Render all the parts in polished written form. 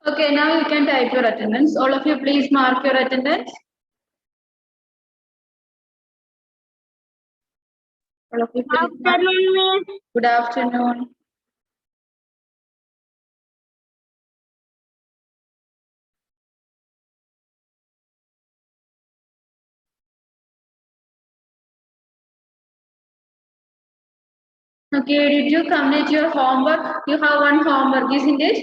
Okay, now you can type your attendance. All of you, please mark your attendance. All of you, please mark. Good afternoon. Okay, did you complete your homework? You have one homework, isn't it?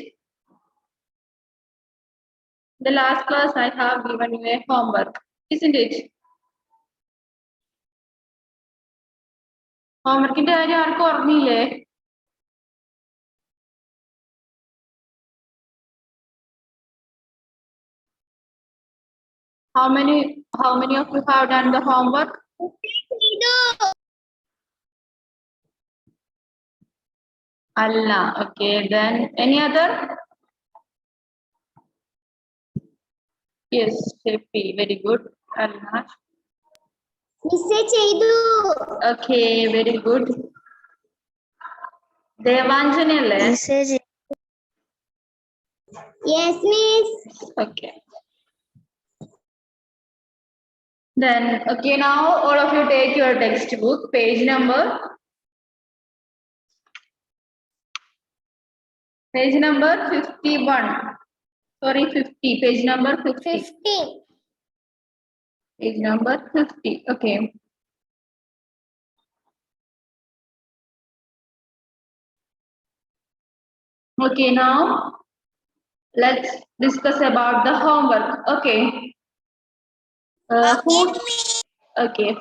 The last class I have given you a homework, isn't it? Homeworkinte കാര്യം ആർക്കും ഓർമ്മയില്ലേ? How many of you have done the homework? Allah. Okay, then any other? Yes, Shefi, very good. Allah. Okay, very good. Devanjanile. Yes, miss. Okay. Then, okay, now all of you take your textbook, page number 51. Sorry, 50, page number 50. 50. Page number 50, okay. Okay, now let's discuss about the homework. Okay.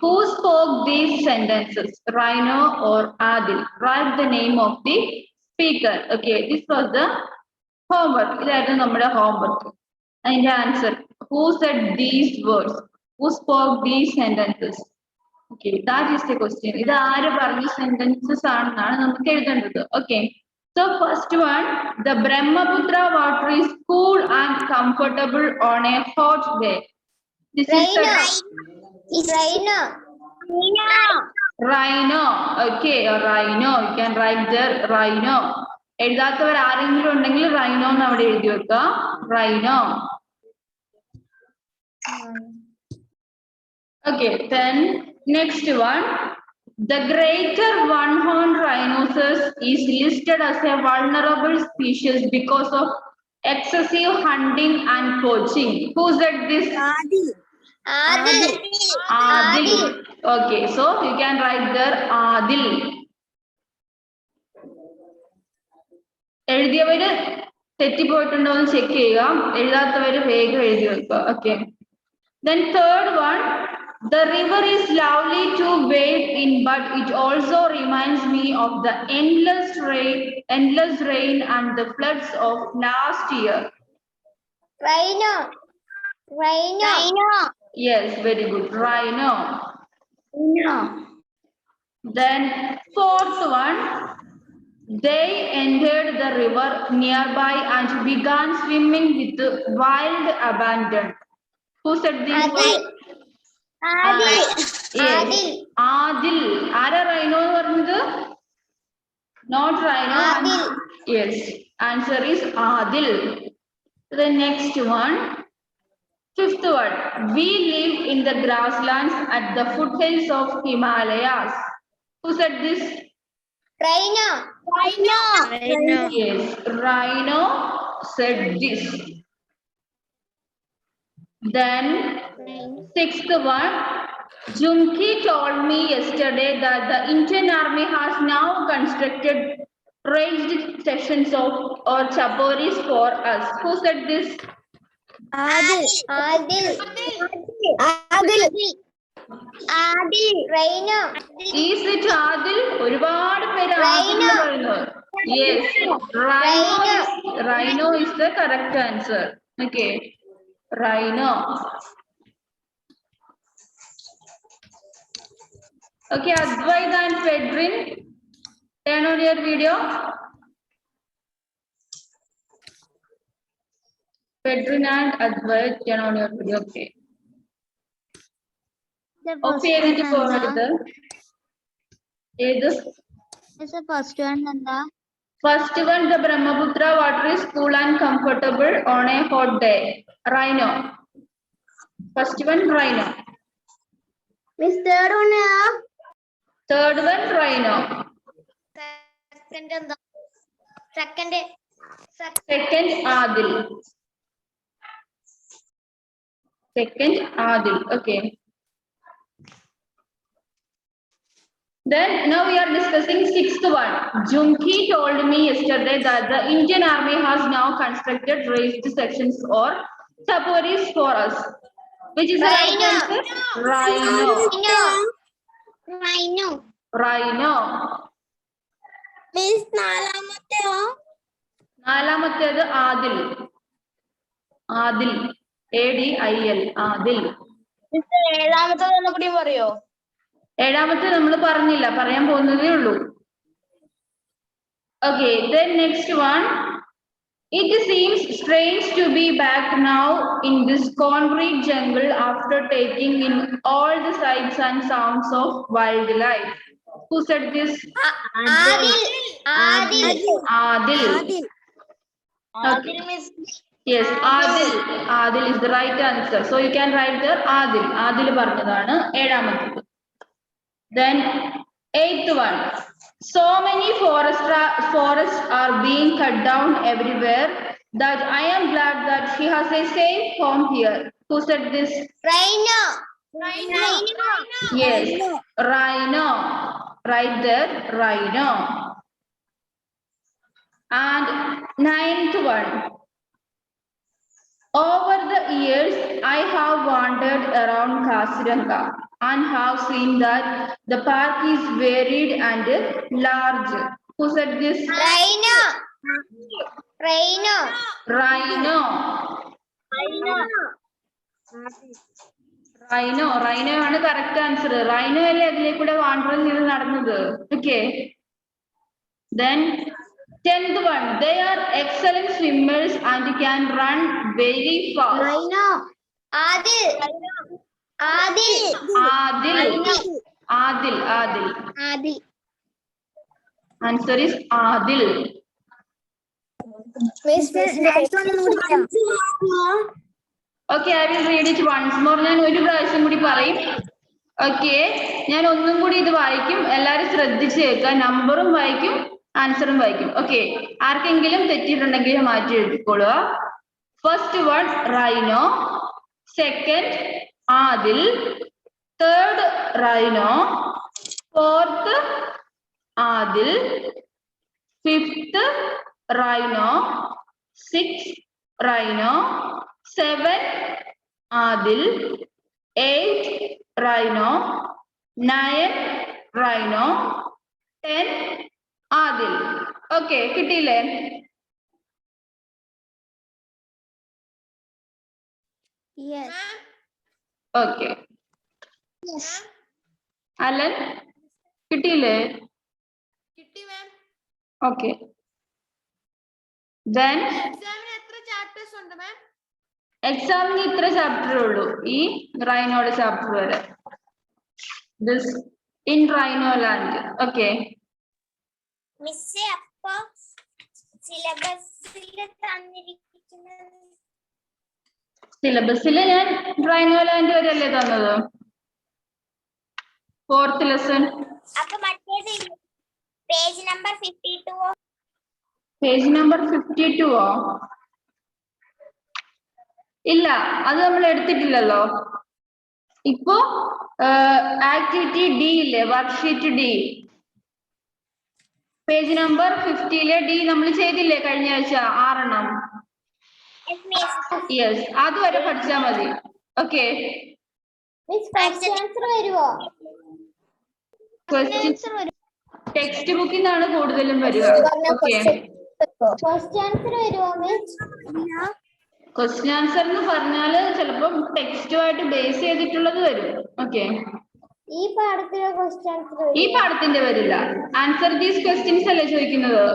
Who spoke these sentences? Rhino or Adil? Write the name of the speaker. Okay, this was the homework. That is our homework. And the answer. Who said these words? Who spoke these sentences? Okay, that is the question. This is sentences okay. So first one, the Brahmaputra water is cool and comfortable on a hot day. This is Rhino. Rhino. Okay, a rhino. You can write there rhino. എഴുതാത്തവർ ആരെങ്കിലും ഉണ്ടെങ്കിൽ rhino എന്ന് അവിടെ എഴുതി വെക്കുക. Rhino. Okay, then next one. The greater one-horned rhinoceros is listed as a vulnerable species because of excessive hunting and poaching. Who said this? Adil. Okay, so you can write there Adil. എഴുതിയവര് തെറ്റിപ്പോയിട്ടുണ്ടോ എന്ന് check ചെയ്യുക. എഴുതാത്തവര് വേഗം എഴുതി വെക്കുക. Okay. Then third one, the river is lovely to bathe in, but it also reminds me of the endless rain and the floods of last year. Rhino. Yes, very good. Rhino. Then fourth one, they entered the river nearby and began swimming with wild abandon. Who said this? Yes. Adil. Ara rhino varundu? Not rhino. Adil. Yes. Answer is Adil. The next one. Fifth one. We live in the grasslands at the foothills of Himalayas. Who said this? Rhino. Yes. Rhino said this. Then sixth one, Jumki told me yesterday that the Indian Army has now constructed raised sections of or chaporis for us. Who said this? Adil. Rhino. Is it Adil? ഒരുപാട് പേര് Adil എന്ന് പറയുന്നത്. Yes. Rhino is the correct answer. Okay. Rhino. Okay, Advait and Pedrin, turn on your video. Pedrin and Advait, turn on your video. Okay. Okay, forward. ഏത്? First one എന്താ? First one, the Brahmaputra water is cool and comfortable on a hot day. Rhino. First one, rhino. Miss third one Third one, rhino. Second എന്താ? Second Second, Adil. Second, Adil. Okay. Then now we are discussing sixth one. Junki told me yesterday that the Indian Army has now constructed raised sections or saparis for us. Which is the right Rhino. answer? Rhino. Rhino. Rhino. Miss നാലാമത്തെയോ? നാലാമത്തേത് Adil. Adil. ADIL. Adil. ഏഴാമത്തേത് ഒന്നുകൂടി പറയോ? ഏഴാമത്തെ നമ്മൾ പറഞ്ഞില്ല, പറയാൻ പോകുന്നതേ ഉള്ളൂ. Okay, then next one. It seems strange to be back now in this concrete jungle after taking in all the sights and sounds of wildlife. Who said this? Adil. Adil. Adil miss. Yes, Adil. Adil is the right answer. So you can write there Adil. Adil പറഞ്ഞതാണ് ഏഴാമത്തേത്. Then eighth one. So many forests are being cut down everywhere that I am glad that she has a safe home here. Who said this? Rhino. Yes, rhino. Right there, rhino. And ninth one. Over the years, I have wandered around Kaziranga and have seen that the park is varied and large. Who said this? Rhino. Rhino. Rhino ആണ് correct answer. Rhino അല്ലേ അതിലേക്കൂടെ wander ചെയ്ത് നടന്നത്. Okay. Then 10th one. They are excellent swimmers and can run very fast. Rhino. Adil. Answer is Adil. Okay, I will read it once more. ഞാൻ ഒരു പ്രാവശ്യം കൂടി പറയും. Okay, ഞാൻ ഒന്നും കൂടി ഇത് വായിക്കും. എല്ലാവരും ശ്രദ്ധിച്ച് കേൾക്കുക. നമ്പറും വായിക്കും, ആൻസറും വായിക്കും. Okay, ആർക്കെങ്കിലും തെറ്റിയിട്ടുണ്ടെങ്കിൽ മാറ്റി എഴുതിക്കോളുക. First one, rhino. Second, Adil. Third, rhino. Fourth, Adil. Fifth, rhino. Sixth, rhino. 7, Adil. 8, rhino. 9, rhino. 10, Adil. Okay, കിട്ടിയില്ലേ? Yes. Okay. അലൻ കിട്ടിയില്ലേ? കിട്ടി മാം. Okay. Then എക്സാമിന് എത്ര ചാപ്റ്റേഴ്സ് ഉണ്ട് മാം? എക്സാമിന് ഇത്ര ചാപ്റ്റർ ഉള്ളൂ, ഈ റൈനോയുടെ ചാപ്റ്റർ വരെ. This in rhino land. Okay മിസ്സേ, അപ്പൊ സിലബസിൽ തന്നിരിക്കുന്ന സിലബസിൽ ഞാൻ റൈനോ ലാൻഡ് വരെ അല്ലേ തന്നത്? 4th lesson. അപ്പൊ മറ്റേത് പേജ് നമ്പർ 52 പേജ് നമ്പർ 52 ഇല്ല, അത് നമ്മൾ എടുത്തിട്ടില്ലല്ലോ. ഇപ്പോ ആക്ടിവിറ്റി ഡി ഇല്ലേ, worksheet D, page number 50 D നമ്മൾ ചെയ്തില്ലേ കഴിഞ്ഞ ആഴ്ച 6 എണ്ണം. യെസ്, അതുവരെ പഠിച്ചാ മതി. ഓക്കെ, ടെക്സ്റ്റ് ബുക്കിൽ നിന്നാണ് കൂടുതലും വരിക. ഓക്കെ, ക്വസ്റ്റ്യൻ ആൻസർ എന്ന് പറഞ്ഞാല് ചിലപ്പം ടെക്സ്റ്റുമായിട്ട് ബേസ് ചെയ്തിട്ടുള്ളത് വരും. ഓക്കെ, ഈ പാഠത്തിലെ ക്വസ്റ്റ്യൻ ഈ പാഠത്തിന്റെ വരില്ല. ആൻസർ ദീസ് ക്വസ്റ്റ്യൻസ് അല്ലേ ചോദിക്കുന്നത്?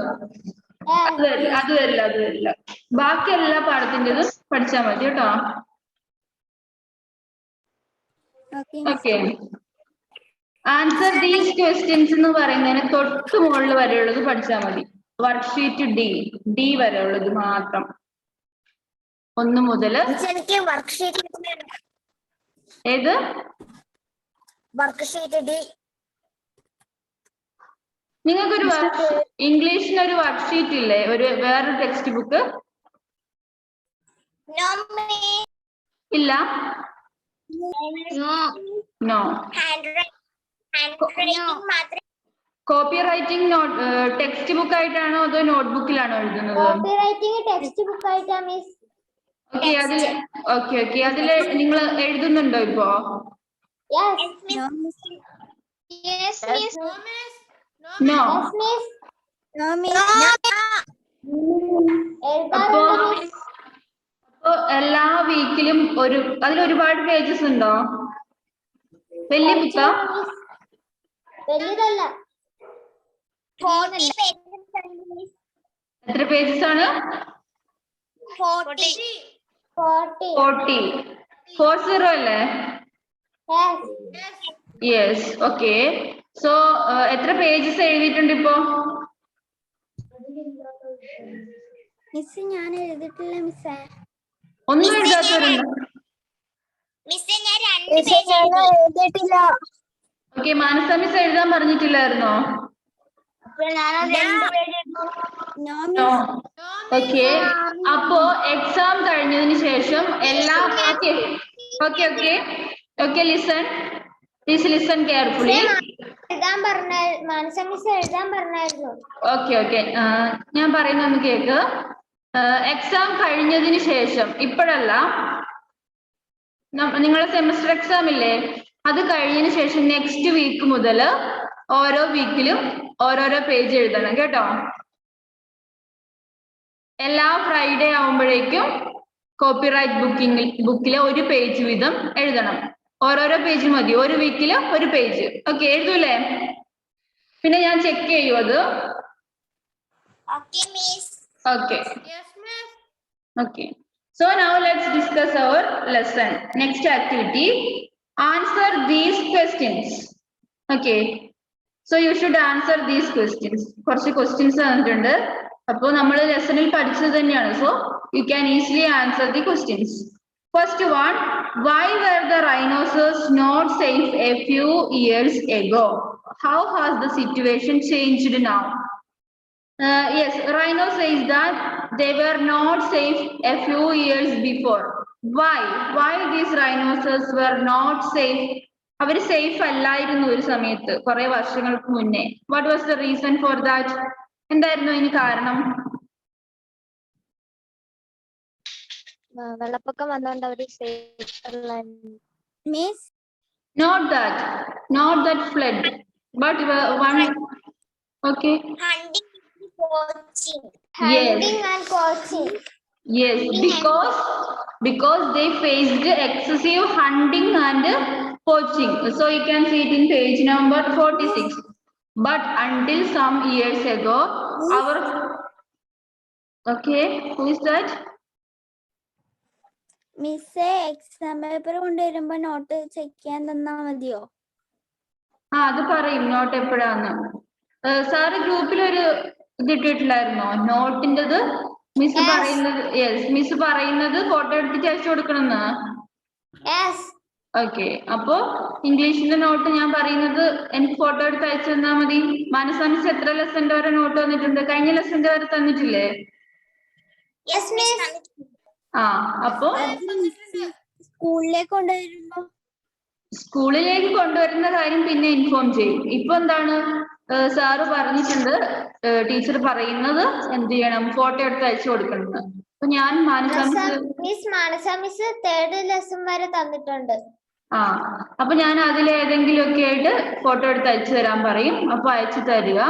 അത് വരില്ല. ബാക്കി എല്ലാ പാഠത്തിൻ്റെത് പഠിച്ചാൽ മതി കേട്ടോ. ഓക്കെ, ആൻസർ ദീസ് ക്വസ്റ്റ്യൻസ് എന്ന് പറയുന്നതിന് തൊട്ട് മുകളിൽ വരെയുള്ളത് പഠിച്ചാൽ മതി. വർക്ക്ഷീറ്റ് ഡി വരെ ഉള്ളത് മാത്രം. 1 മുതൽ എനിക്ക് വർക്ക്ഷീറ്റ് ഏത് ഡി നിങ്ങൾക്കൊരു ഇംഗ്ലീഷിന് ഒരു വർക്ക്ഷീറ്റ് ഇല്ലേ, ഒരു വേറൊരു ടെക്സ്റ്റ് ബുക്ക് ഇല്ല? No. Copy writing text book ആയിട്ടാണോ അതോ നോട്ട്ബുക്കിലാണോ എഴുതുന്നത്? കോപ്പി റൈറ്റിംഗ് ടെക്സ്റ്റ് ബുക്ക് ആയിട്ടാ മിസ്. ഓക്കെ അതില് നിങ്ങൾ എഴുതുന്നുണ്ടോ ഇപ്പോ? നോ. അപ്പോ എല്ലാ വീക്കിലും അതിൽ ഒരുപാട് പേജസ് ഉണ്ടോ? വലിയ ബുക്കാ? വലിയതല്ല. എത്ര പേജസ് ആണ്? 40. 40 അല്ലേ? യെസ്. ഓക്കെ. സോ എത്ര പേജസ് എഴുതിയിട്ടുണ്ട് ഇപ്പോ? മിസ് ഞാൻ എഴുതിട്ടില്ല മിസ്സേ. ഒന്നും എഴുതാത്തവരുണ്ടോ? എഴുതിട്ടില്ല. ഓക്കെ, മാനസ മിസ് എഴുതാൻ പറഞ്ഞിട്ടില്ലായിരുന്നോ? ഓക്കെ. അപ്പോ എക്സാം കഴിഞ്ഞതിന് ശേഷം എല്ലാം okay listen, please listen carefully. Manasa miss എഴുതാൻ പറഞ്ഞായിരുന്നു. ഓക്കെ ഞാൻ പറയുന്ന ഒന്ന് കേക്ക്. എക്സാം കഴിഞ്ഞതിന് ശേഷം, ഇപ്പോഴല്ല, നിങ്ങളെ സെമസ്റ്റർ എക്സാം ഇല്ലേ, അത് കഴിഞ്ഞതിന് ശേഷം നെക്സ്റ്റ് വീക്ക് മുതൽ ഓരോ വീക്കിലും ഓരോരോ പേജ് എഴുതണം കേട്ടോ. എല്ലാ ഫ്രൈഡേ ആവുമ്പോഴേക്കും കോപ്പിറൈറ്റ് ബുക്കിലെ ഒരു പേജ് വീതം എഴുതണം. ഓരോരോ പേജ് മതി, ഒരു വീക്കില് ഒരു പേജ്. ഓക്കെ, എഴുതൂലേ? പിന്നെ ഞാൻ ചെക്ക് ചെയ്യൂ അത്. Okay. So now let's discuss our lesson. Next activity. Answer these questions. Okay. So you should answer these questions. കുറച്ച് questions തന്നിട്ടുണ്ട്. അപ്പോൾ നമ്മൾ ലെസണിൽ പഠിച്ചത് തന്നെയാണ്. So you can easily answer the questions. First one, why were the rhinoceros not safe a few years ago? How has the situation changed now? Yes, Rhino says that they were not safe a few years before. Why these rhinoceros were not safe? അവർ safe അല്ലായിരുന്നു ഒരു സമയത്ത്, കുറെ വർഷങ്ങൾക്ക് മുന്നേ. What was the reason for that? എന്തായിരുന്നു അതിന് കാരണം? വെള്ളപ്പൊക്കം വന്നുകൊണ്ട് അവര് സേഫ് അല്ലായിരുന്നു. Miss, not that flood, but one. Okay. Hunting and poaching. Yes, because they faced excessive hunting and poaching. So you can see it in page number 46. But until some years ago, okay, who is that? മിസ്സേ, exam paper കൊണ്ടുവരുമ്പോ not check ചെയ്യാൻ തന്നാ മതിയോ? അത് പറയും not എപ്പോഴാന്ന്. Sir ഗ്രൂപ്പിൽ ഒരു ഇത് ഇട്ടിട്ടില്ലായിരുന്നോ നോട്ടിൻ്റെത്? മിസ് പറയുന്നത്, യെസ്, മിസ് പറയുന്നത് ഫോട്ടോ എടുത്തിട്ട് അയച്ചു കൊടുക്കണമെന്ന്. ഓക്കെ, അപ്പോ ഇംഗ്ലീഷിന്റെ നോട്ട് ഞാൻ പറയുന്നത് എനിക്ക് ഫോട്ടോ എടുത്ത് അയച്ചു തന്നാ മതി. മാനസ മിസ് എത്ര ലെസന്റെ വരെ നോട്ട് തന്നിട്ടുണ്ട്? കഴിഞ്ഞ ലെസന്റെ വരെ തന്നിട്ടില്ലേ? അപ്പോ സ്കൂളിലേക്ക് കൊണ്ടുവരുന്ന കാര്യം പിന്നെ ഇൻഫോം ചെയ്യും. ഇപ്പൊ എന്താണ് സാറ് പറഞ്ഞിട്ടുണ്ട്, ടീച്ചർ പറയുന്നത് എന്ത് ചെയ്യണം, ഫോട്ടോ എടുത്ത് അയച്ചു കൊടുക്കണം. അപ്പൊ ഞാൻ മാനസ മിസ് തേർഡ് ലെസൺ വരെ തന്നിട്ടുണ്ട്. അപ്പൊ ഞാൻ അതിലേതെങ്കിലും ഒക്കെ ആയിട്ട് ഫോട്ടോ എടുത്ത് അയച്ചു തരാൻ പറയും. അപ്പൊ അയച്ചു തരിക.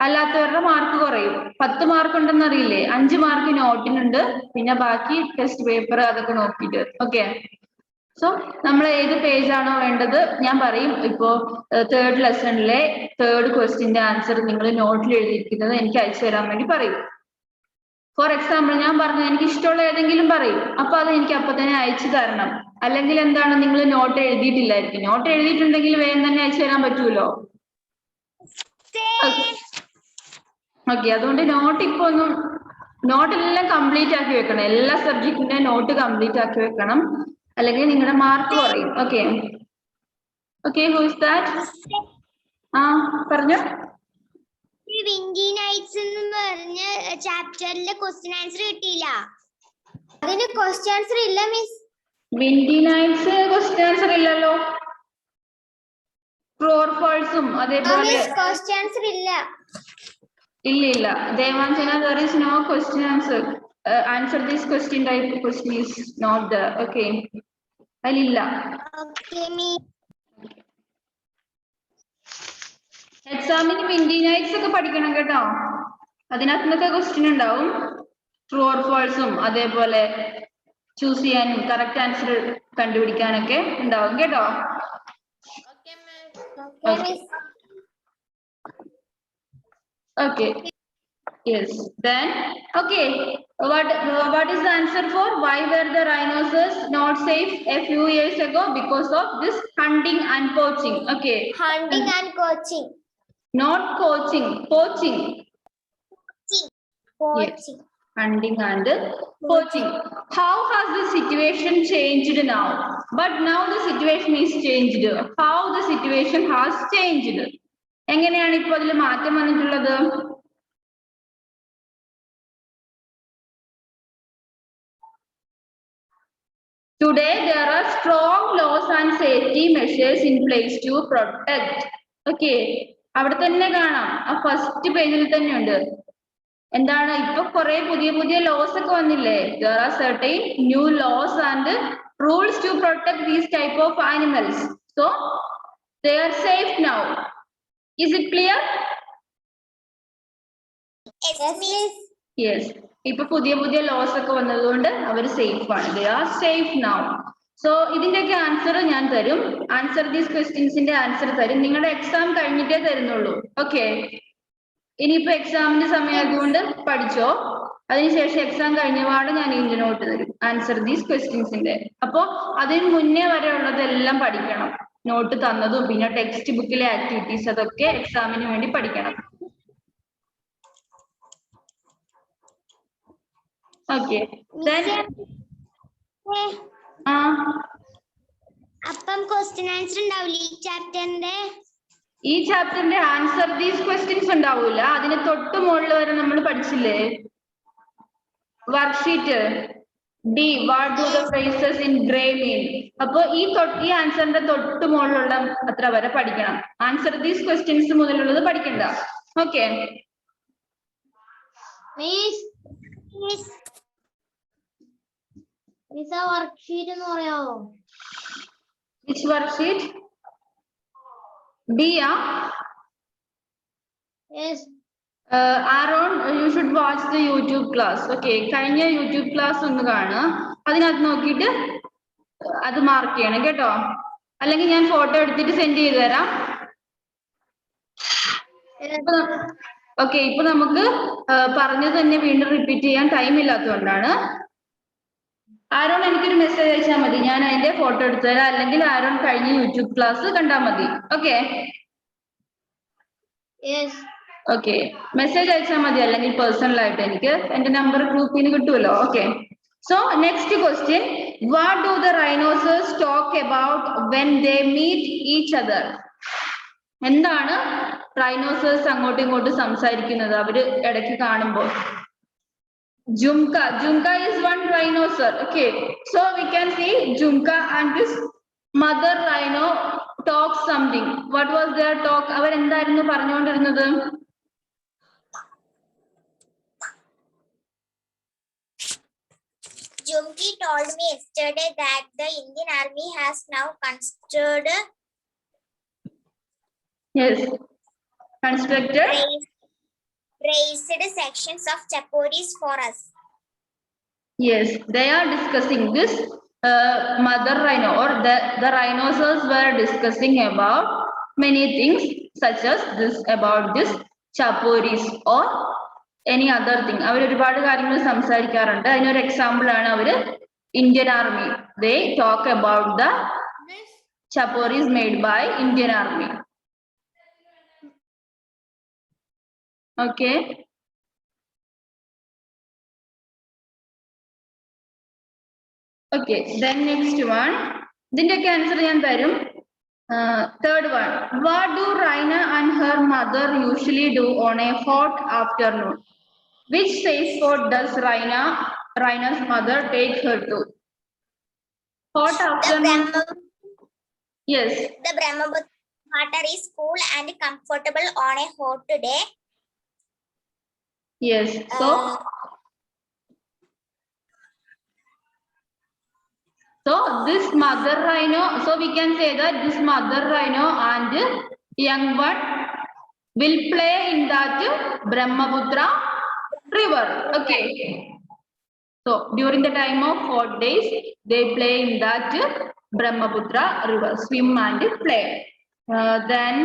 അല്ലാത്തവരുടെ മാർക്ക് കുറയും. 10 മാർക്ക് ഉണ്ടെന്ന് അറിയില്ലേ? 5 മാർക്ക് നോട്ടിനുണ്ട്, പിന്നെ ബാക്കി ടെസ്റ്റ് പേപ്പർ അതൊക്കെ നോക്കിയിട്ട്. ഓക്കെ, സോ നമ്മൾ ഏത് പേജ് ആണോ വേണ്ടത് ഞാൻ പറയും. ഇപ്പോ തേർഡ് ലെസണിലെ തേർഡ് ക്വസ്റ്റ്യന്റെ ആൻസർ നിങ്ങൾ നോട്ടിൽ എഴുതിയിരിക്കുന്നത് എനിക്ക് അയച്ചു തരാൻ വേണ്ടി പറയും. ഫോർ എക്സാമ്പിൾ ഞാൻ പറഞ്ഞു എനിക്ക് ഇഷ്ടമുള്ള ഏതെങ്കിലും പറയും, അപ്പൊ അത് എനിക്ക് അപ്പൊ തന്നെ അയച്ചു തരണം. അല്ലെങ്കിൽ എന്താണ് നിങ്ങൾ നോട്ട് എഴുതിയിട്ടില്ലായിരിക്കും. നോട്ട് എഴുതിയിട്ടുണ്ടെങ്കിൽ വേഗം തന്നെ അയച്ചു തരാൻ പറ്റുമല്ലോ. ഓക്കെ, അതുകൊണ്ട് നോട്ട് ഇപ്പൊ ഒന്നും നോട്ടെല്ലാം കംപ്ലീറ്റ് ആക്കി വെക്കണം. എല്ലാ സബ്ജക്റ്റിന്റെ നോട്ട് കംപ്ലീറ്റ് ആക്കി വെക്കണം, അല്ലെങ്കിൽ നിങ്ങളുടെ മാർക്ക് കുറയും. Okay okay, who is that? ആ പറഞ്ഞോ. വിൻഡി നൈറ്റ്സ് എന്ന് പറഞ്ഞ ചാപ്റ്ററിലെ ക്വസ്റ്റ്യൻ ആൻസർ കിട്ടിയില്ല. അതിന് ക്വസ്റ്റ്യൻ ആൻസർ ഇല്ല miss. Windy nights question answer ഇല്ലല്ലോ. ട്രൂ ഓർ ഫാൾസും അതേപോലെ ക്വസ്റ്റ്യൻ ആൻസർ ഇല്ല. ഇല്ല. Devanjana, there is no question answer. Answer this question type question is not there. Okay, അതിലില്ല. Okay miss. എക്സാമിന് വിൻഡി നൈറ്റ്സ് ഒക്കെ പഠിക്കണം കേട്ടോ. അതിനകത്ത് നിന്നൊക്കെ ക്വസ്റ്റ്യൻ ഉണ്ടാവും. ട്രൂ ഓർ ഫാൾസും അതേപോലെ ചൂസ് ചെയ്യാനും കറക്റ്റ് ആൻസർ കണ്ടുപിടിക്കാനൊക്കെ ഉണ്ടാവും കേട്ടോ. Okay, ma'am. Okay miss. Okay. Yes. Then, okay. What is the answer for why were the rhinoceros not safe a few years ago? Because of this hunting and poaching. Okay. Hunting and coaching. Not coaching. Poaching. Coaching. Yes. Hunting and poaching. How has the situation changed now? But now the situation is changed. How the situation has changed? എങ്ങനെയാണ് ഇപ്പൊ അതിൽ മാറ്റം വന്നിട്ടുള്ളത്? Today there are strong laws and safety measures in place to protect. Okay, അവിടെ തന്നെ കാണാം, ആ first പേജിൽ തന്നെ ഉണ്ട്. എന്താണ് ഇപ്പൊ കുറെ പുതിയ ലോസ് ഒക്കെ വന്നില്ലേ? There are certain new laws and rules to protect these type of animals. So they are safe now. Is it clear? Yes miss. Yes. ഇപ്പൊ പുതിയ ലോസ് ഒക്കെ വന്നതുകൊണ്ട് അവർ സേഫ് ആണ്. They are safe now. So ഇതിന്റെയൊക്കെ answer ഞാൻ തരും. Answer these ക്വസ്റ്റ്യൻസിന്റെ answer തരും. നിങ്ങളുടെ എക്സാം കഴിഞ്ഞിട്ടേ തരുന്നുള്ളൂ. ഓക്കെ, ഇനിയിപ്പോ എക്സാമിന്റെ സമയമായതുകൊണ്ട് പഠിച്ചോ. അതിനുശേഷം എക്സാം കഴിഞ്ഞപാട് ഞാൻ ഇതിന്റെ നോട്ട് തരും, ആൻസർ ദീസ് ക്വസ്റ്റ്യൻസിന്റെ. അപ്പൊ അതിന് മുന്നേ വരെ ഉള്ളതെല്ലാം പഠിക്കണം. നോട്ട് തന്നതും പിന്നെ ടെക്സ്റ്റ് ബുക്കിലെ ആക്ടിവിറ്റീസ് അതൊക്കെ എക്സാമിന് വേണ്ടി പഠിക്കണം. ഓക്കെ, അപ്പം ക്വസ്റ്റ്യൻ ആൻസർ ഉണ്ടാവില്ല ഈ ചാപ്റ്ററിന്റെ. ഈ ചാപ്റ്ററിന്റെ ആൻസർ ദീസ് ക്വസ്റ്റ്യൻസ് ഉണ്ടാവൂല. അതിന് തൊട്ട് മുകളിൽ വരെ നമ്മൾ പഠിച്ചില്ലേ worksheet D, what do the phrases in grey mean. അപ്പൊ ഈ ആൻസറിന്റെ തൊട്ട് മുകളിലുള്ള അത്ര വരെ പഠിക്കണം. ആൻസർ ദീസ് ക്വസ്റ്റ്യൻസ് മുതലുള്ളത് പഠിക്കണ്ട. ഓക്കെ വർക്ക്ഷീറ്റ് എന്ന് പറയാമോ? Which worksheet? ഡി ആ? Yes. Aaron, you should watch the YouTube class. Okay, കഴിഞ്ഞ യൂട്യൂബ് ക്ലാസ് ഒന്ന് കാണുക. അതിനകത്ത് നോക്കിയിട്ട് അത് മാർക്ക് ചെയ്യണം കേട്ടോ. അല്ലെങ്കിൽ ഞാൻ ഫോട്ടോ എടുത്തിട്ട് സെൻഡ് ചെയ്ത് തരാം. ഓക്കെ, ഇപ്പൊ നമുക്ക് പറഞ്ഞത് തന്നെ വീണ്ടും റിപ്പീറ്റ് ചെയ്യാൻ ടൈം ഇല്ലാത്തതുകൊണ്ടാണ്. ആരോൺ എനിക്കൊരു മെസ്സേജ് അയച്ചാൽ മതി, ഞാൻ അതിന്റെ ഫോട്ടോ എടുത്തു തരാം. അല്ലെങ്കിൽ ആരോൺ കഴിഞ്ഞ യൂട്യൂബ് ക്ലാസ് കണ്ടാൽ മതി. ഓക്കെ ഓക്കെ, മെസ്സേജ് അയച്ചാൽ മതി, അല്ലെങ്കിൽ പേഴ്സണൽ ആയിട്ട് എനിക്ക് എന്റെ നമ്പർ ഗ്രൂപ്പിൽ നിന്ന് കിട്ടുമല്ലോ. Okay, so next question, what do the rhinoceros talk about when they meet each other? എന്താണ് റൈനോസേഴ്സ് അങ്ങോട്ടും ഇങ്ങോട്ടും സംസാരിക്കുന്നത് അവര് ഇടയ്ക്ക് കാണുമ്പോൾ? Junka is one rhinoceros. Okay, so we can see Junka and this mother rhino talk something. What was their talk? അവർ എന്തായിരുന്നു പറഞ്ഞുകൊണ്ടിരുന്നത്? Junki told me yesterday that the Indian Army has now constructed raised sections of chaporis for us. Yes, they are discussing this. Mother rhino or the rhinoceros were discussing about many things such as this, about this chaporis or any other thing. അവർ ഒരുപാട് കാര്യങ്ങൾ സംസാരിക്കാറുണ്ട്. അതിനൊരു example ആണ് അവര് Indian army They talk about the Miss. chaporis made by Indian Army. Okay. Okay, then next one. Then answer ഞാൻ തരും. Third one. What do Raina and her mother usually do on a hot afternoon? Which safe spot does Raina's mother take her to? Hot The afternoon. Yes. Brahmaputra water is cool and comfortable on a hot day. Yes. So this mother rhino, so we can say that this mother rhino and young one will play in that Brahmaputra river. Okay. So during the time of hot days, they play in that Brahmaputra river, swim and play. Then,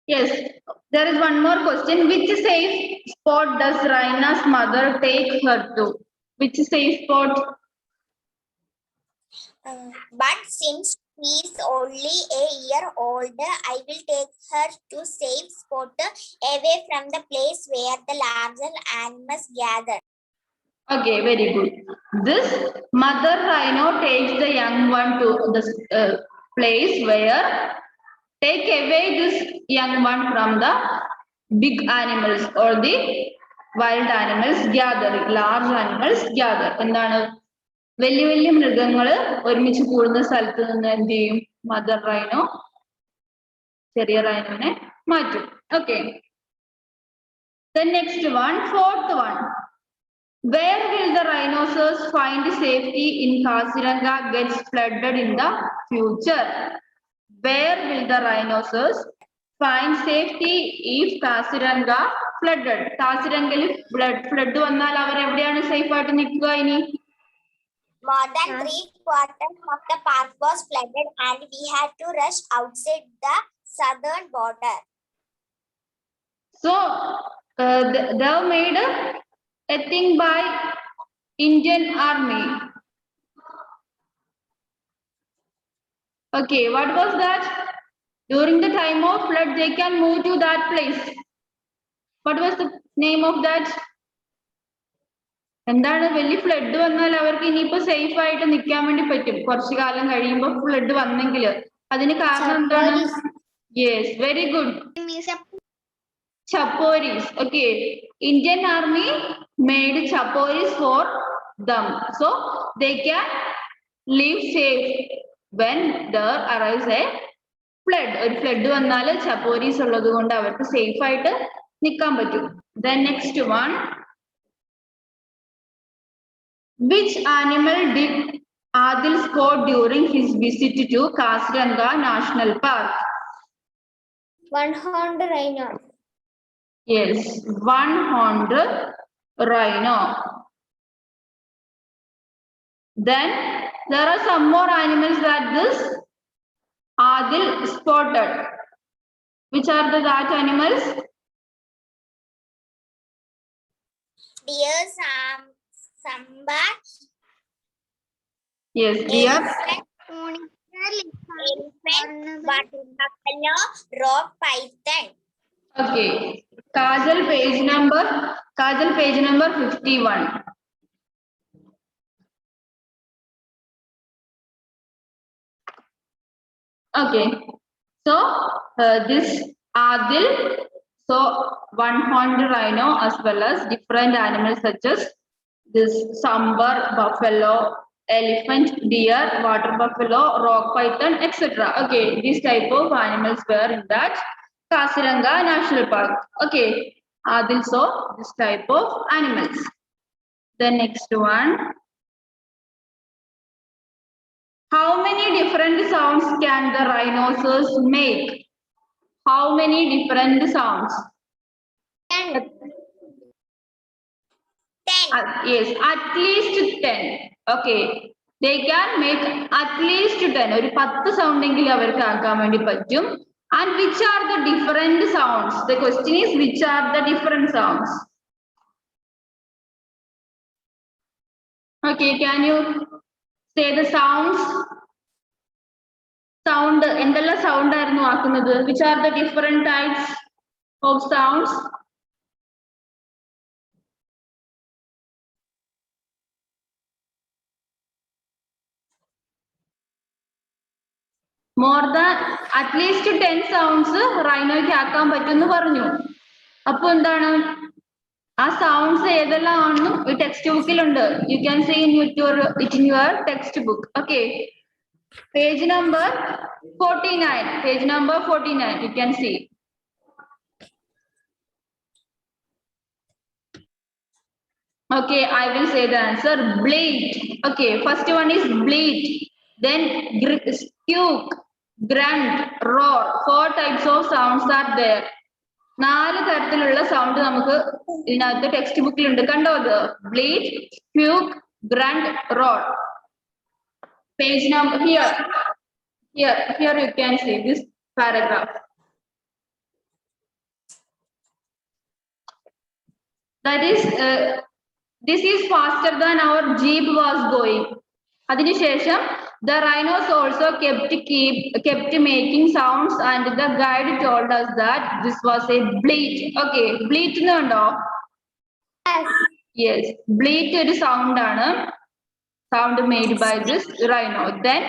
yes, there is one more question. Which safe spot does Raina's mother take her to? Which safe spot? But since she is only a year old, I will take her to safe spot away from the place where the larger animals gather. Okay, very good. This mother rhino takes the young one to the place where take away this young one from the big animals or the wild animals gather, large animals gather. എന്താണ് വലിയ വലിയ മൃഗങ്ങള് ഒരുമിച്ച് കൂടുന്ന സ്ഥലത്ത് നിന്ന് എന്ത് ചെയ്യും മദർ റൈനോ ചെറിയ റൈനോനെ മാറ്റും. Okay. The next one, fourth one. Where will the rhinoceros find safety in Kaziranga gets flooded in the future? Where will the rhinoceros find safety if Kaziranga flooded? Kazirangil flood വന്നാൽ അവർ എവിടെയാണ് safe ആയിട്ട് നിൽക്കുക ഇനി? More than 3/4 of the park was flooded and we had to rush outside the southern border. So they have made a thing by Indian Army. Okay, what was that? During the time of flood, they can move to that place. What was the name of that? എന്താണ് വലിയ flood വന്നാൽ അവർക്ക് ഇനിയിപ്പോ safe ആയിട്ട് നിൽക്കാൻ വേണ്ടി പറ്റും കുറച്ചു കാലം കഴിയുമ്പോൾ ഫ്ലഡ് വന്നെങ്കിൽ അതിന് കാരണം എന്താണ്? Yes, very good. Chaporis. Okay, Indian Army made chaporis for them, so they can live safe when there arrives a flood. ഒരു ഫ്ലഡ് വന്നാൽ chaporis ഉള്ളത് കൊണ്ട് അവർക്ക് സേഫ് ആയിട്ട് നിൽക്കാൻ പറ്റും. Then next one. Which animal did Adil spot during his visit to Kaziranga National Park? One-horned rhino. Yes, one-horned rhino. Then there are some more animals that this Adil spotted. Which are that animals? Deer, samba, Yes, deer. elephant, water buffalo, rock python. Okay, Kajal page number 51. Okay, so this Adil, so one-horned rhino as well as different animals such as this sambar, buffalo, elephant, deer, water buffalo, rock python, etc. Okay, these type of animals were in that Kaziranga National Park. Okay, Adil saw this type of animals. The next one. How many different sounds can the rhinoceros make? How many different sounds? 10. Yes, at least 10. Okay. They can make at least 10. ഒരു 10 sound എങ്കിലും അവർക്ക് ആക്കാൻ വേണ്ടി പറ്റും. And which are the different sounds? The question is which are the different sounds? Okay, can you say the sounds? Sound, എന്തെല്ലാം sound ആയിരുന്നു ആക്കുന്നത്? Which are the different types of sounds? More than at least 10 sounds റൈനോയ്ക്ക് ആക്കാൻ പറ്റുമെന്ന് പറഞ്ഞു. അപ്പൊ എന്താണ് ആ sounds ഏതെല്ലാം ആണെന്നും ടെക്സ്റ്റ് ബുക്കിലുണ്ട്. You can see in your text book. Okay, page number 49. Page number 49 you can see. Okay, I will say the answer. Bleat. Okay, first one is bleat. Then squeak, grunt, roar. 4 types of sounds are there. 4 തരത്തിലുള്ള sound നമുക്ക് ഇതിനകത്ത് text ബുക്കിലുണ്ട്. കണ്ടോ അത്? Bleat, squeak, grunt, roar. Page number here. Here you can see this paragraph. That is, this is faster than our jeep was going. അതിനുശേഷം the rhinos also kept making sounds and the guide told us that this was a bleat. Okay, bleat എന്നുണ്ടോ? Yes, bleat ഒരു sound ആണ്. Sound made by this rhino. Then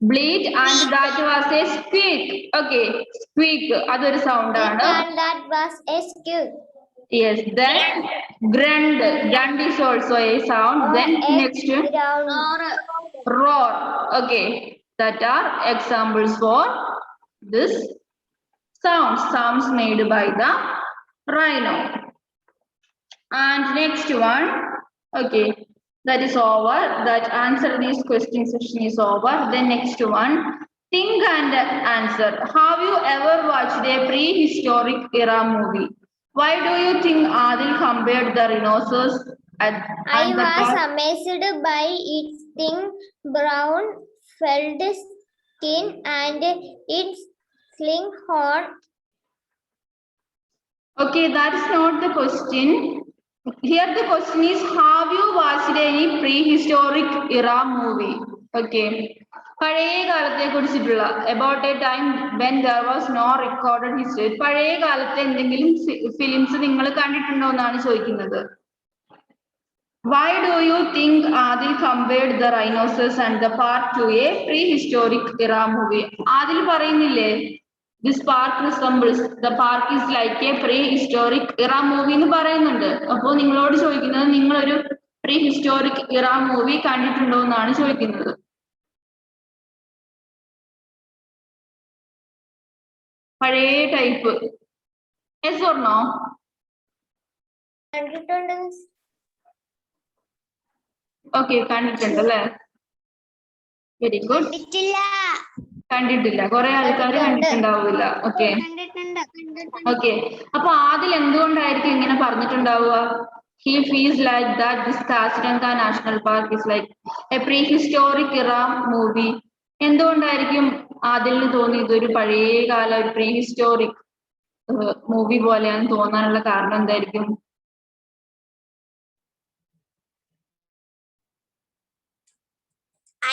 bleat and that was a squeak. Okay, squeak അതൊരു sound ആണ്. And that was a squeak. Yes, then grunt. Grunt is also a sound. Then next roar. Okay, that are examples for this sounds made by the rhino. And next one, okay, that is over. That answer this question session is over. Then next one, think and answer. Have you ever watched a prehistoric era movie? Why do you think Adil compared the rhinoceros I was amazed by its thin brown felt skin and its sling horn. Okay, that is not the question. Here the question is, have you watched any prehistoric era movie? Okay. പഴയ കാലത്തെ കുറിച്ചിട്ടുള്ള about a time when there was no recorded history. പഴയ കാലത്തെ എന്തെങ്കിലും films നിങ്ങൾ കണ്ടിട്ടുണ്ടോ എന്നാണ് ചോദിക്കുന്നത്. Why do you think Adil compared the rhinoceros and the park to a prehistoric era movie? Adil പറയുന്നില്ലേ this park resembles, the park is like a prehistoric era movie എന്ന് പറയുന്നുണ്ട്. അപ്പോൾ നിങ്ങളോട് ചോദിക്കുന്നത് നിങ്ങളൊരു prehistoric era movie കണ്ടിട്ടുണ്ടോ എന്നാണ് ചോദിക്കുന്നത്. പഴയ ടൈപ്പ്. Yes or no? കണ്ടിട്ടുണ്ട്. ഓക്കെ, കണ്ടിട്ടുണ്ട് അല്ലേ? Very good. കണ്ടിട്ടില്ല, കുറെ ആൾക്കാർ കണ്ടിട്ടുണ്ടാവില്ല. ഓക്കെ ഓക്കെ, അപ്പൊ ആദിൽ എന്തുകൊണ്ടായിരിക്കും ഇങ്ങനെ പറഞ്ഞിട്ടുണ്ടാവുക? He feels like that this Kaziranga National Park is like a prehistoric era movie. എന്തുകൊണ്ടായിരിക്കും ആദിലിന് തോന്നി ഇതൊരു പഴയ കാല ഒരു prehistoric മൂവി പോലെയാണ് തോന്നാനുള്ള കാരണം എന്തായിരിക്കും?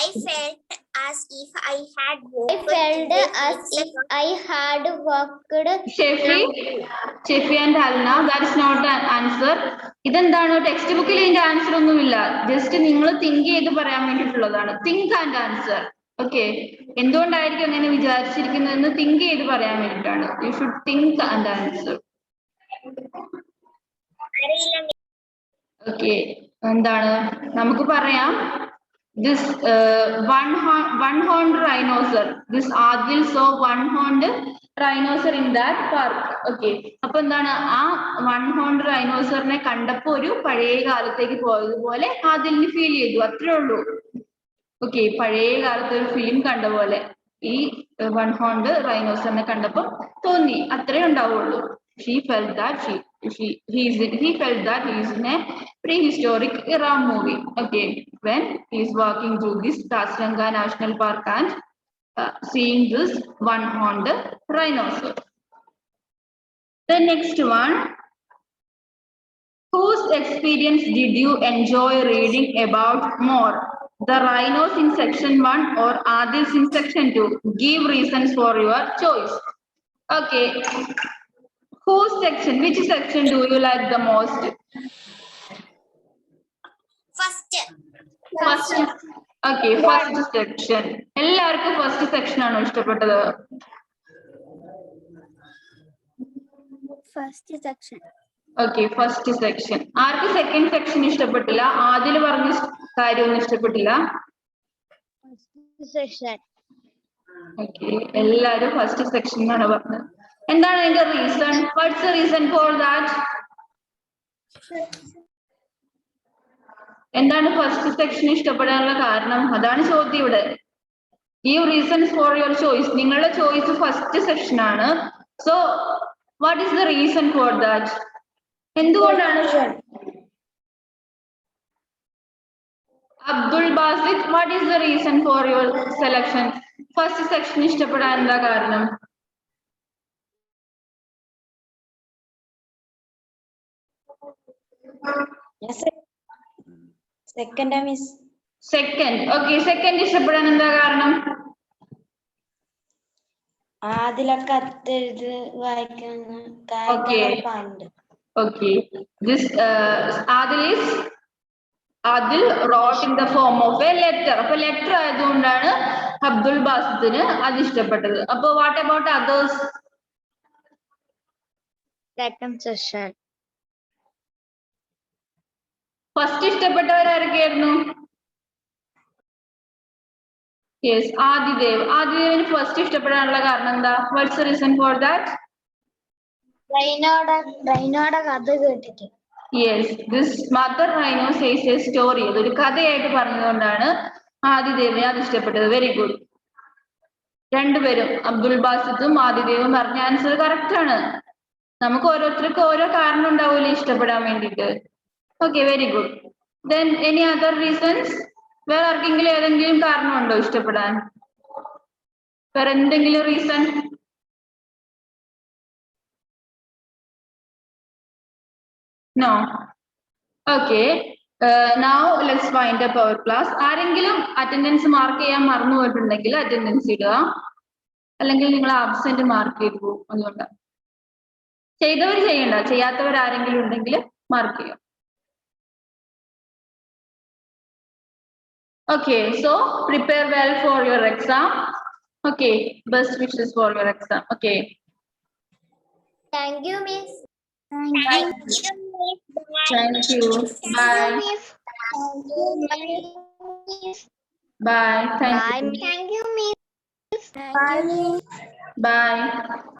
I felt as if I had walked. Shefi and Halna, that is not an answer. ഇതെന്താണ്? ടെക്സ്റ്റ് ബുക്കിൽ ഇതിന്റെ ആൻസർ ഒന്നുമില്ല. ജസ്റ്റ് നിങ്ങൾ തിങ്ക് ചെയ്ത് പറയാൻ വേണ്ടിയിട്ടുള്ളതാണ്. Think and answer. ഓക്കെ, എന്തുകൊണ്ടായിരിക്കും അങ്ങനെ വിചാരിച്ചിരിക്കുന്നതെന്ന് തിങ്ക് ചെയ്ത് പറയാൻ വേണ്ടിയിട്ടാണ്. You should think and answer. Okay, എന്താണ് നമുക്ക് പറയാം? This one-horned rhinoceros. This Adil saw one-horned rhinoceros in that park. Okay, അപ്പൊ എന്താണ് ആ one-horned rhinoceros കണ്ടപ്പോ ഒരു പഴയ കാലത്തേക്ക് പോയതുപോലെ ആദിലിന് ഫീൽ ചെയ്തു, അത്രേ ഉള്ളൂ. ഓക്കെ, പഴയ കാലത്ത് ഒരു ഫിലിം കണ്ട പോലെ ഈ one-horned rhinoceros കണ്ടപ്പോ തോന്നി, അത്രേ ഉണ്ടാവുള്ളൂ. He felt that he felt that he is in a prehistoric era movie. Okay, when he is walking through this Kaziranga National Park and seeing this one-horned rhinoceros. The next one, Whose experience did you enjoy reading about more? The rhinos in section 1 or Adils in section 2? Give reasons for your choice. Okay. Whose section? Which section do you like the most? First. First. Okay, first section. എല്ലാവർക്കും first section ആണോ ഇഷ്ടപ്പെട്ടത്? First section. Okay first section. ആർക്ക് second section ഇഷ്ടപ്പെട്ടില്ല? ആദിൽ പറഞ്ഞ കാര്യമൊന്നും ഇഷ്ടപ്പെട്ടില്ല. Section. Okay എല്ലാരും first section എന്നാണ് പറഞ്ഞത്. എന്താണ് അതിന്റെ reason? What's the reason for that? എന്താണ് ഫസ്റ്റ് സെക്ഷൻ ഇഷ്ടപ്പെടാനുള്ള കാരണം? അതാണ് ചോദ്യം ഇവിടെ. Give reasons for your choice. നിങ്ങളുടെ ചോയ്സ് ഫസ്റ്റ് സെക്ഷൻ ആണ്. So what is the reason for that? എന്തുകൊണ്ടാണ്? Abdul Basith, what is the reason for your selection? First section ഇഷ്ടപ്പെടാൻ എന്താ കാരണം? Second miss. Second. Okay second ഇഷ്ടപ്പെടാൻ എന്താ കാരണം? ആദിലൊക്കെ കത്തെഴുതി വായിക്കുന്ന പാടുണ്ട്. Okay, this Adil wrote in the form of a letter. അപ്പൊ ലെറ്റർ ആയതുകൊണ്ടാണ് അബ്ദുൾ ബാസിത്തിന് അത് ഇഷ്ടപ്പെട്ടത്. അപ്പൊ what about others? Second section. First ഇഷ്ടപ്പെട്ടവരാരൊക്കെയായിരുന്നു? യെസ് ആദിദേവ്. ആദിദേവിന് ഫസ്റ്റ് ഇഷ്ടപ്പെടാനുള്ള കാരണം എന്താ? What's the reason for that? റൈനോടെ കഥ കേട്ടിട്ട്. Yes, this mother rhino says a story. അതൊരു കഥയായിട്ട് പറഞ്ഞതുകൊണ്ടാണ് ആദിദേവിനെ അത് ഇഷ്ടപ്പെട്ടത്. Very good. രണ്ടുപേരും അബ്ദുൾ ബാസിത്തും ആദിദേവും പറഞ്ഞ ആൻസർ കറക്റ്റ് ആണ്. നമുക്ക് ഓരോരുത്തർക്കും ഓരോ കാരണം ഉണ്ടാവൂലേ ഇഷ്ടപ്പെടാൻ വേണ്ടിയിട്ട്. Okay very good. Then any other reasons? വേറെ ആർക്കെങ്കിലും ഏതെങ്കിലും കാരണമുണ്ടോ ഇഷ്ടപ്പെടാൻ? വേറെ എന്തെങ്കിലും reason? No. Okay. Now let's find up our class. ആരെങ്കിലും അറ്റൻഡൻസ് മാർക്ക് ചെയ്യാൻ മറന്നു പോയിട്ടുണ്ടെങ്കിൽ അറ്റൻഡൻസ് ഇടുക. അല്ലെങ്കിൽ നിങ്ങൾ ആബ്സെന്റ് മാർക്ക് ചെയ്തു പോകും. അതുകൊണ്ട് ചെയ്തവർ ചെയ്യണ്ട, ചെയ്യാത്തവർ ആരെങ്കിലും ഉണ്ടെങ്കിൽ മാർക്ക് ചെയ്യാം. Okay, so prepare well for your exam. Okay, best wishes for your exam. Okay. Thank you, miss. Thank you. Bye. Bye. Thank you. Thank you, miss. Bye.